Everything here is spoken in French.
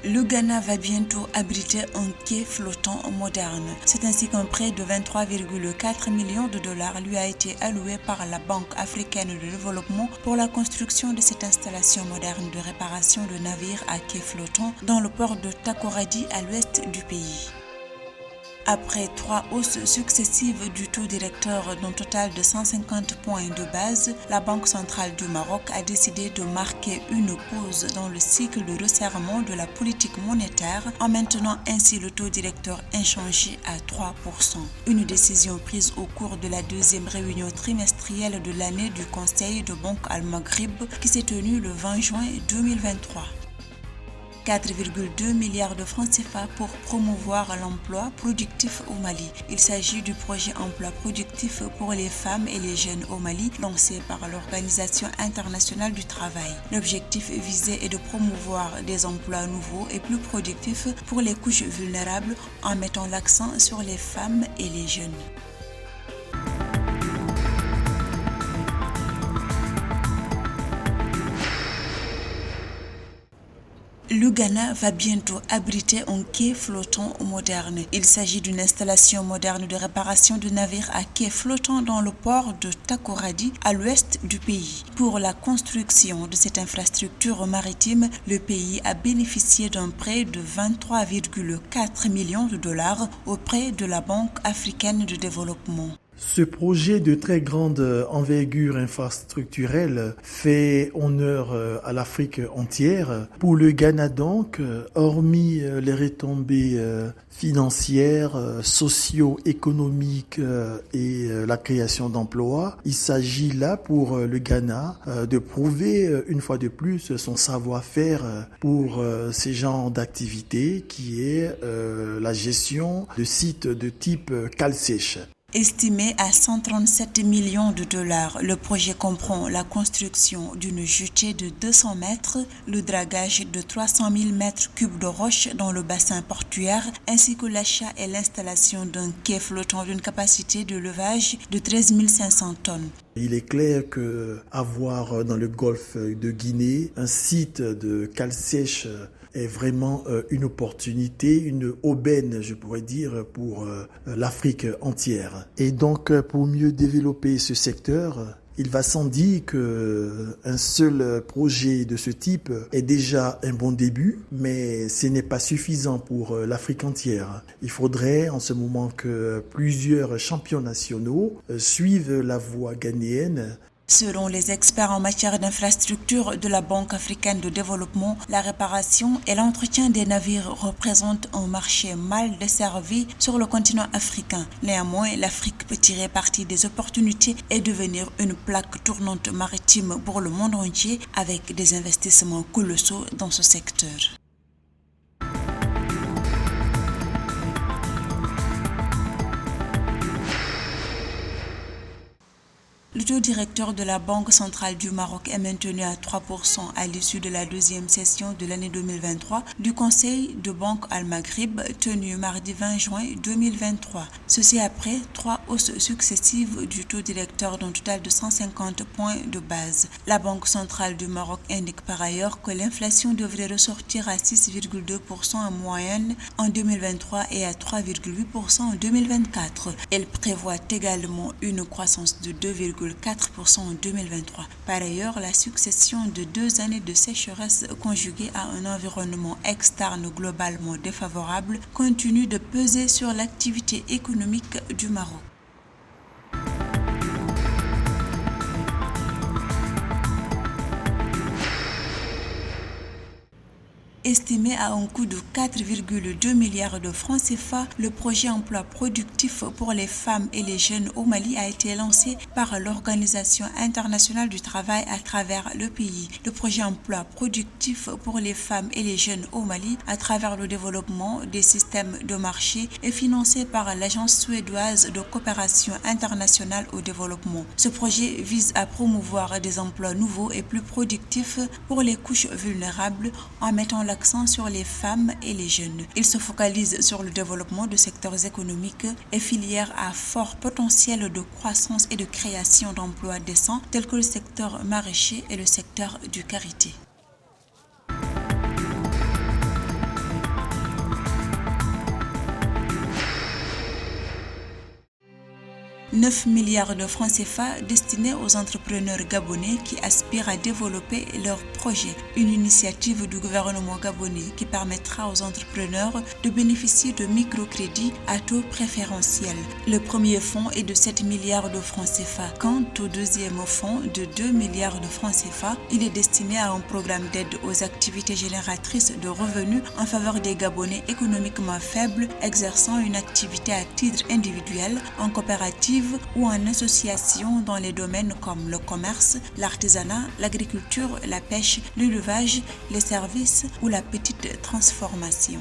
Le Ghana va bientôt abriter un quai flottant moderne. C'est ainsi qu'un prêt de 23,4 millions de dollars lui a été alloué par la Banque africaine de développement pour la construction de cette installation moderne de réparation de navires à quai flottant dans le port de Takoradi à l'ouest du pays. Après 3 hausses successives du taux directeur d'un total de 150 points de base, la Banque centrale du Maroc a décidé de marquer une pause dans le cycle de resserrement de la politique monétaire en maintenant ainsi le taux directeur inchangé à 3%. Une décision prise au cours de la deuxième réunion trimestrielle de l'année du Conseil de Banque Al-Maghrib qui s'est tenue le 20 juin 2023. 4,2 milliards de francs CFA pour promouvoir l'emploi productif au Mali. Il s'agit du projet emploi productif pour les femmes et les jeunes au Mali lancé par l'Organisation internationale du travail. L'objectif visé est de promouvoir des emplois nouveaux et plus productifs pour les couches vulnérables en mettant l'accent sur les femmes et les jeunes. Le Ghana va bientôt abriter un quai flottant moderne. Il s'agit d'une installation moderne de réparation de navires à quai flottant dans le port de Takoradi à l'ouest du pays. Pour la construction de cette infrastructure maritime, le pays a bénéficié d'un prêt de 23,4 millions de dollars auprès de la Banque africaine de développement. Ce projet de très grande envergure infrastructurelle fait honneur à l'Afrique entière. Pour le Ghana donc, hormis les retombées financières, socio-économiques et la création d'emplois, il s'agit là pour le Ghana de prouver une fois de plus son savoir-faire pour ces genres d'activités qui est la gestion de sites de type cale sèche. Estimé à 137 millions de dollars, le projet comprend la construction d'une jetée de 200 mètres, le dragage de 300 000 mètres cubes de roches dans le bassin portuaire, ainsi que l'achat et l'installation d'un quai flottant d'une capacité de levage de 13 500 tonnes. Il est clair que avoir dans le golfe de Guinée un site de cale sèche est vraiment une opportunité, une aubaine, je pourrais dire, pour l'Afrique entière. Et donc, pour mieux développer ce secteur, il va sans dire qu'un seul projet de ce type est déjà un bon début, mais ce n'est pas suffisant pour l'Afrique entière. Il faudrait en ce moment que plusieurs champions nationaux suivent la voie ghanéenne. Selon les experts en matière d'infrastructure de la Banque africaine de développement, la réparation et l'entretien des navires représentent un marché mal desservi sur le continent africain. Néanmoins, l'Afrique peut tirer parti des opportunités et devenir une plaque tournante maritime pour le monde entier avec des investissements colossaux dans ce secteur. Le taux directeur de la Banque centrale du Maroc est maintenu à 3% à l'issue de la deuxième session de l'année 2023 du Conseil de Banque Al-Maghrib tenu mardi 20 juin 2023. Ceci après 3 hausses successives du taux directeur d'un total de 150 points de base. La Banque centrale du Maroc indique par ailleurs que l'inflation devrait ressortir à 6,2% en moyenne en 2023 et à 3,8% en 2024. Elle prévoit également une croissance de 2,4% en 2023. Par ailleurs, la succession de 2 années de sécheresse conjuguée à un environnement externe globalement défavorable continue de peser sur l'activité économique du Maroc. Estimé à un coût de 4,2 milliards de francs CFA, le projet emploi productif pour les femmes et les jeunes au Mali a été lancé par l'Organisation internationale du travail à travers le pays. Le projet emploi productif pour les femmes et les jeunes au Mali à travers le développement des systèmes de marché est financé par l'Agence suédoise de coopération internationale au développement. Ce projet vise à promouvoir des emplois nouveaux et plus productifs pour les couches vulnérables en mettant l'accent sur les femmes et les jeunes. Il se focalise sur le développement de secteurs économiques et filières à fort potentiel de croissance et de création d'emplois décents tels que le secteur maraîcher et le secteur du karité. 9 milliards de francs CFA destinés aux entrepreneurs gabonais qui aspirent à développer leurs projets. Une initiative du gouvernement gabonais qui permettra aux entrepreneurs de bénéficier de microcrédits à taux préférentiel. Le premier fonds est de 7 milliards de francs CFA. Quant au deuxième fonds de 2 milliards de francs CFA, il est destiné à un programme d'aide aux activités génératrices de revenus en faveur des Gabonais économiquement faibles exerçant une activité à titre individuel, en coopérative ou en association dans les domaines comme le commerce, l'artisanat, l'agriculture, la pêche, l'élevage, les services ou la petite transformation.